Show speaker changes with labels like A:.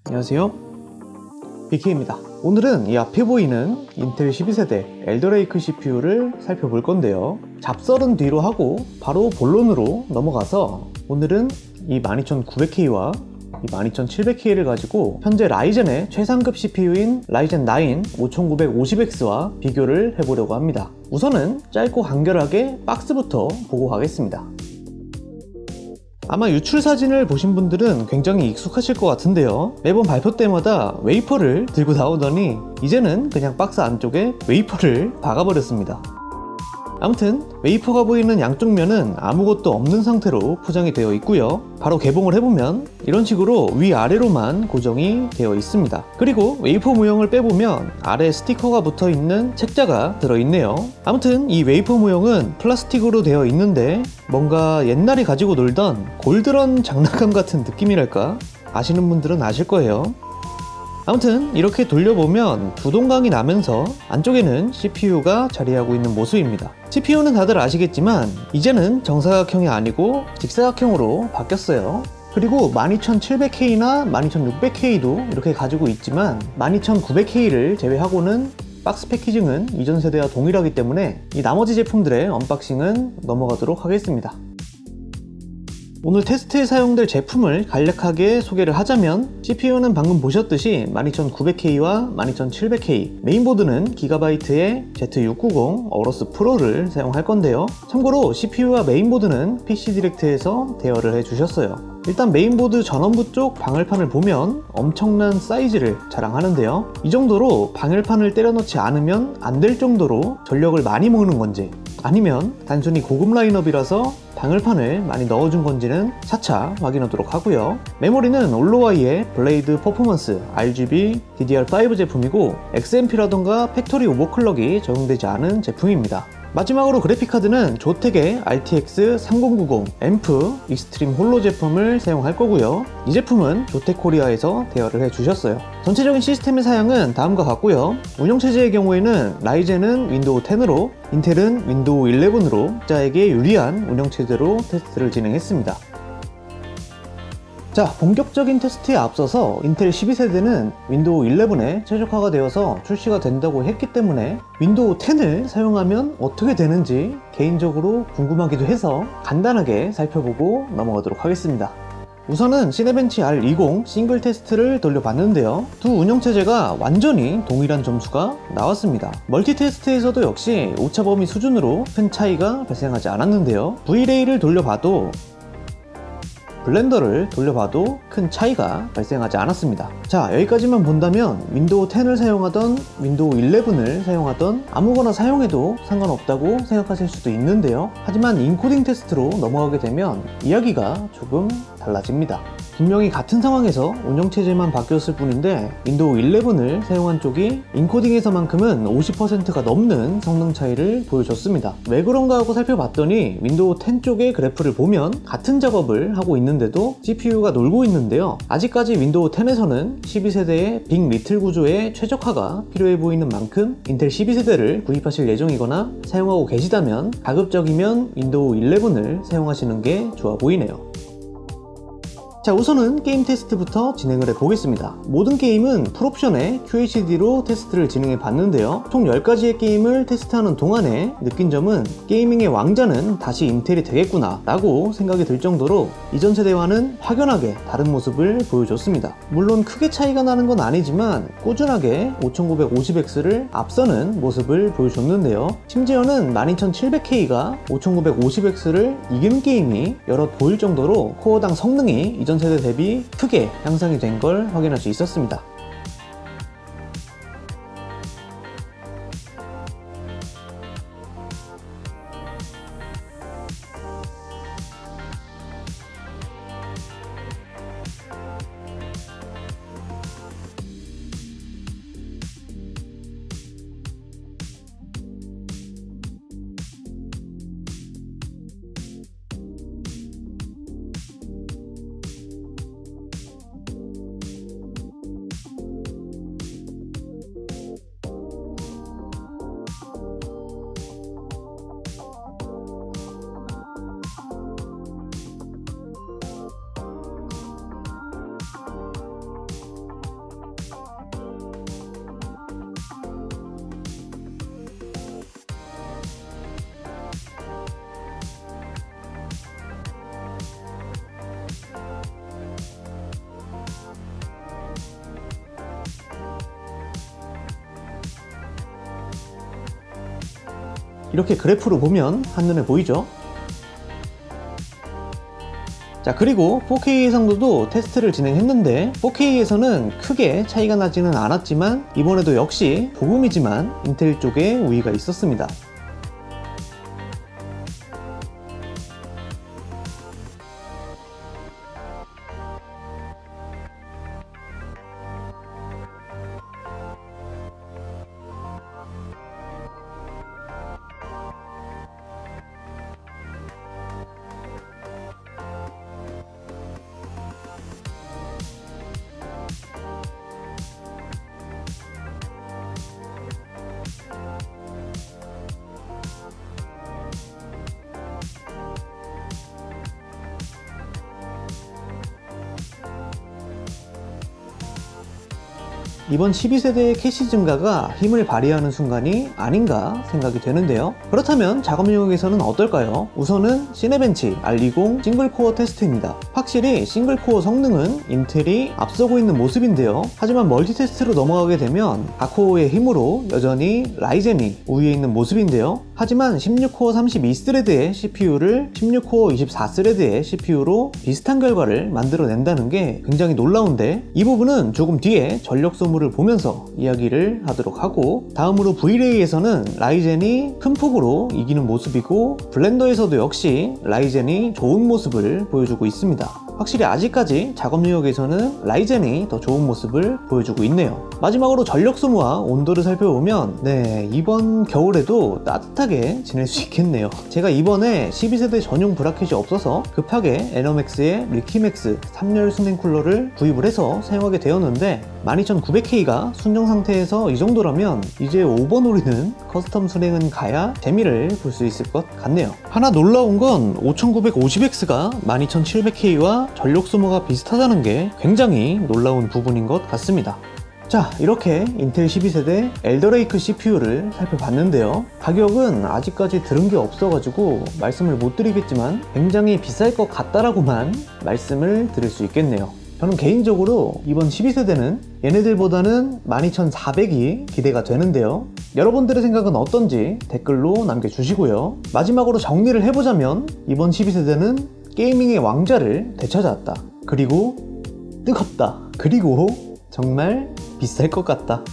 A: 안녕하세요, BK입니다. 오늘은 이 앞에 보이는 인텔 12세대 엘더레이크 CPU를 살펴볼 건데요. 잡설은 뒤로 하고 바로 본론으로 넘어가서 오늘은 이 12900K와 이 12700K를 가지고 현재 라이젠의 최상급 CPU인 라이젠 9 5950X와 비교를 해보려고 합니다. 우선은 짧고 간결하게 박스부터 보고 가겠습니다. 아마 유출 사진을 보신 분들은 굉장히 익숙하실 것 같은데요. 매번 발표 때마다 웨이퍼를 들고 나오더니 이제는 그냥 박스 안쪽에 웨이퍼를 박아버렸습니다. 아무튼 웨이퍼가 보이는 양쪽 면은 아무것도 없는 상태로 포장이 되어 있고요. 바로 개봉을 해보면 이런 식으로 위아래로만 고정이 되어 있습니다. 그리고 웨이퍼 모형을 빼보면 아래 스티커가 붙어있는 책자가 들어있네요. 아무튼 이 웨이퍼 모형은 플라스틱으로 되어 있는데 뭔가 옛날에 가지고 놀던 골드런 장난감 같은 느낌이랄까? 아시는 분들은 아실 거예요. 아무튼 이렇게 돌려보면 두동강이 나면서 안쪽에는 CPU가 자리하고 있는 모습입니다. CPU는 다들 아시겠지만 이제는 정사각형이 아니고 직사각형으로 바뀌었어요. 그리고 12700K나 12600K도 이렇게 가지고 있지만 12900K를 제외하고는 박스 패키징은 이전 세대와 동일하기 때문에 이 나머지 제품들의 언박싱은 넘어가도록 하겠습니다. 오늘 테스트에 사용될 제품을 간략하게 소개를 하자면 CPU는 방금 보셨듯이 12900K와 12700K, 메인보드는 기가바이트의 Z690 어로스 프로를 사용할 건데요. 참고로 CPU와 메인보드는 PC 디렉트에서 대여를 해주셨어요. 일단 메인보드 전원부 쪽 방열판을 보면 엄청난 사이즈를 자랑하는데요. 이 정도로 방열판을 때려넣지 않으면 안 될 정도로 전력을 많이 먹는 건지, 아니면 단순히 고급 라인업이라서 방열판을 많이 넣어준 건지는 차차 확인하도록 하고요. 메모리는 올로와이의 블레이드 퍼포먼스 RGB DDR5 제품이고 XMP라던가 팩토리 오버클럭이 적용되지 않은 제품입니다. 마지막으로 그래픽카드는 조텍의 RTX 3090 앰프 익스트림 홀로 제품을 사용할 거고요. 이 제품은 조텍코리아에서 대여를 해주셨어요. 전체적인 시스템의 사양은 다음과 같고요. 운영체제의 경우에는 라이젠은 윈도우 10으로, 인텔은 윈도우 11으로 각자에게 유리한 운영체제로 테스트를 진행했습니다. 자, 본격적인 테스트에 앞서서 인텔 12세대는 윈도우 11에 최적화가 되어서 출시가 된다고 했기 때문에 윈도우 10을 사용하면 어떻게 되는지 개인적으로 궁금하기도 해서 간단하게 살펴보고 넘어가도록 하겠습니다. 우선은 시네벤치 R20 싱글 테스트를 돌려봤는데요. 두 운영체제가 완전히 동일한 점수가 나왔습니다. 멀티 테스트에서도 역시 오차 범위 수준으로 큰 차이가 발생하지 않았는데요. V-Ray를 돌려봐도 블렌더를 돌려봐도 큰 차이가 발생하지 않았습니다. 자, 여기까지만 본다면 윈도우 10을 사용하던 윈도우 11을 사용하던 아무거나 사용해도 상관없다고 생각하실 수도 있는데요. 하지만 인코딩 테스트로 넘어가게 되면 이야기가 조금 달라집니다. 분명히 같은 상황에서 운영체제만 바뀌었을 뿐인데 윈도우 11을 사용한 쪽이 인코딩에서만큼은 50%가 넘는 성능 차이를 보여줬습니다. 왜 그런가 하고 살펴봤더니 윈도우 10 쪽의 그래프를 보면 같은 작업을 하고 있는데도 CPU가 놀고 있는데요. 아직까지 윈도우 10에서는 12세대의 빅 리틀 구조의 최적화가 필요해 보이는 만큼 인텔 12세대를 구입하실 예정이거나 사용하고 계시다면 가급적이면 윈도우 11을 사용하시는 게 좋아 보이네요. 자, 우선은 게임 테스트부터 진행을 해보겠습니다. 모든 게임은 풀옵션의 QHD로 테스트를 진행해 봤는데요. 총 10가지의 게임을 테스트하는 동안에 느낀 점은 게이밍의 왕자는 다시 인텔이 되겠구나 라고 생각이 들 정도로 이전 세대와는 확연하게 다른 모습을 보여줬습니다. 물론 크게 차이가 나는 건 아니지만 꾸준하게 5950X를 앞서는 모습을 보여줬는데요. 심지어는 12700K가 5950X를 이기는 게임이 여럿 보일 정도로 코어당 성능이 이전 세대 대비 크게 향상이 된 걸 확인할 수 있었습니다. 이렇게 그래프로 보면 한눈에 보이죠? 자, 그리고 4K 해상도도 테스트를 진행했는데 4K에서는 크게 차이가 나지는 않았지만 이번에도 역시 조금이지만 인텔 쪽에 우위가 있었습니다. 이번 12세대의 캐시 증가가 힘을 발휘하는 순간이 아닌가 생각이 되는데요. 그렇다면 작업 영역에서는 어떨까요? 우선은 시네벤치 R20 싱글코어 테스트입니다. 확실히 싱글코어 성능은 인텔이 앞서고 있는 모습인데요. 하지만 멀티 테스트로 넘어가게 되면 각 코어의 힘으로 여전히 라이젠이 우위에 있는 모습인데요. 하지만 16코어 32스레드의 CPU를 16코어 24스레드의 CPU로 비슷한 결과를 만들어낸다는 게 굉장히 놀라운데, 이 부분은 조금 뒤에 전력 소모를 보면서 이야기를 하도록 하고, 다음으로 V-Ray에서는 라이젠이 큰 폭으로 이기는 모습이고, 블렌더에서도 역시 라이젠이 좋은 모습을 보여주고 있습니다. 확실히 아직까지 작업 영역에서는 라이젠이 더 좋은 모습을 보여주고 있네요. 마지막으로 전력 소모와 온도를 살펴보면 이번 겨울에도 따뜻하게 지낼 수 있겠네요. 제가 이번에 12세대 전용 브라켓이 없어서 급하게 에너맥스의 리키맥스 3열 수냉 쿨러를 구입을 해서 사용하게 되었는데, 12900K가 순정 상태에서 이 정도라면 이제 오버노리는 커스텀 수냉은 가야 재미를 볼 수 있을 것 같네요. 하나 놀라운 건 5950X가 12700K와 전력 소모가 비슷하다는 게 굉장히 놀라운 부분인 것 같습니다. 자, 이렇게 인텔 12세대 엘더레이크 CPU를 살펴봤는데요. 가격은 아직까지 들은 게 없어가지고 말씀을 못 드리겠지만 굉장히 비쌀 것 같다라고만 말씀을 드릴 수 있겠네요. 저는 개인적으로 이번 12세대는 얘네들보다는 12400이 기대가 되는데요. 여러분들의 생각은 어떤지 댓글로 남겨주시고요. 마지막으로 정리를 해보자면 이번 12세대는 게이밍의 왕자를 되찾았다. 그리고 뜨겁다. 그리고 정말 비쌀 것 같다.